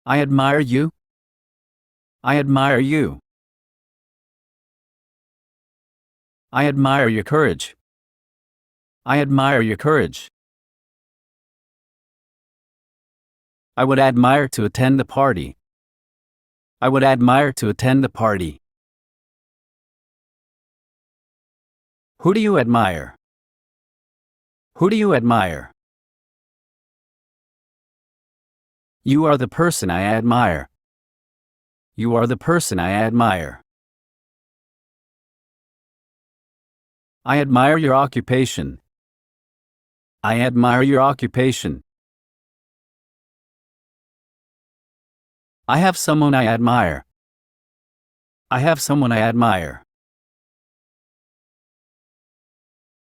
I admire you. I admire you. I admire your courage. I admire your courage. I would admire to attend the party. I would admire to attend the party. Who do you admire? Who do you admire? You are the person I admire. You are the person I admire. I admire your occupation. I admire your occupation. I have someone I admire. I have someone I admire.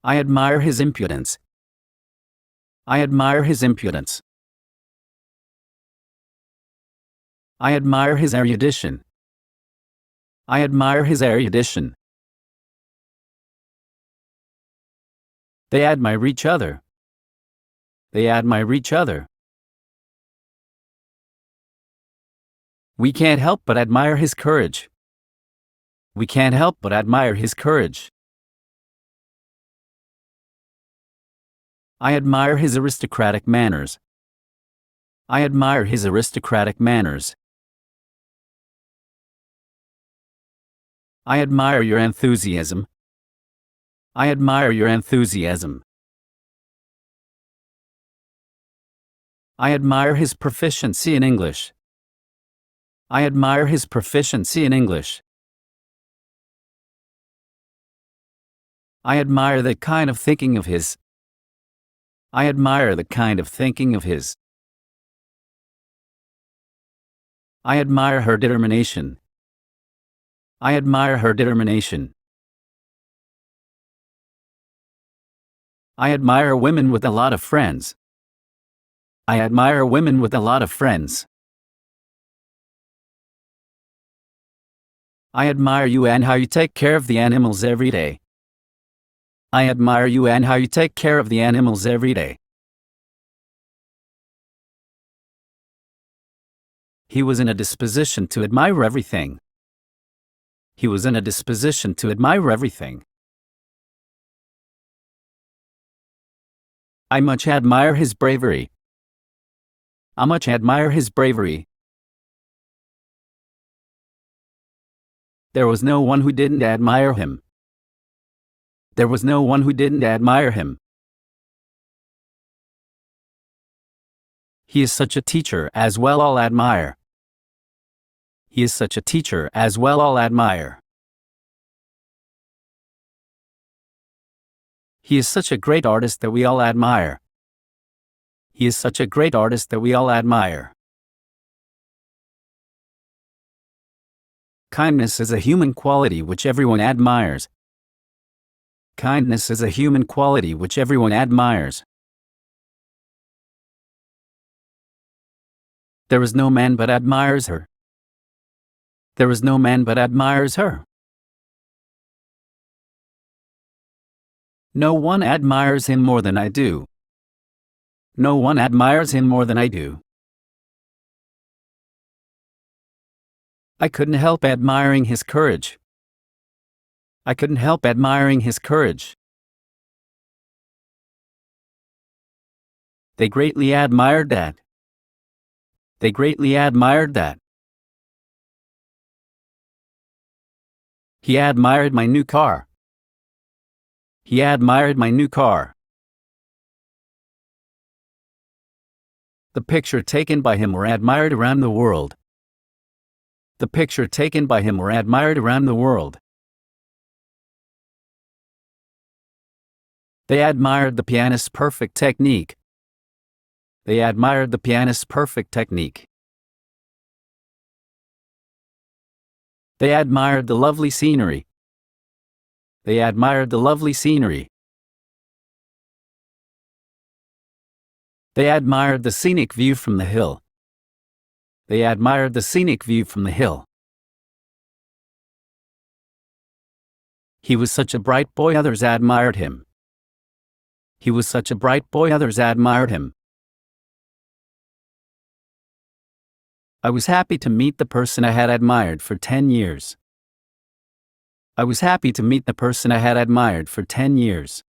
I admire his impudence. I admire his impudence. I admire his erudition. I admire his erudition. They admire each other. They admire each other. We can't help but admire his courage. We can't help but admire his courage. I admire his aristocratic manners. I admire his aristocratic manners. I admire your enthusiasm. I admire your enthusiasm. I admire his proficiency in English. I admire his proficiency in English. I admire that kind of thinking of his. I admire the kind of thinking of his. I admire her determination. I admire her determination. I admire women with a lot of friends. I admire women with a lot of friends. I admire you and how you take care of the animals every day. I admire you and how you take care of the animals every day. He was in a disposition to admire everything. He was in a disposition to admire everything. I much admire his bravery. I much admire his bravery. There was no one who didn't admire him. There was no one who didn't admire him. He is such a teacher as well I'll admire. He is such a teacher as well I'll admire. He is such a great artist that we all admire. He is such a great artist that we all admire. Kindness is a human quality which everyone admires. Kindness is a human quality which everyone admires. There is no man but admires her. There is no man but admires her. No one admires him more than I do. No one admires him more than I do. I couldn't help admiring his courage. I couldn't help admiring his courage. They greatly admired that. They greatly admired that. He admired my new car. He admired my new car. The picture taken by him were admired around the world. The picture taken by him were admired around the world. They admired the pianist's perfect technique. They admired the pianist's perfect technique. They admired the lovely scenery. They admired the lovely scenery. They admired the scenic view from the hill. They admired the scenic view from the hill. He was such a bright boy, others admired him. He was such a bright boy, others admired him. I was happy to meet the person I had admired for 10 years. I was happy to meet the person I had admired for 10 years.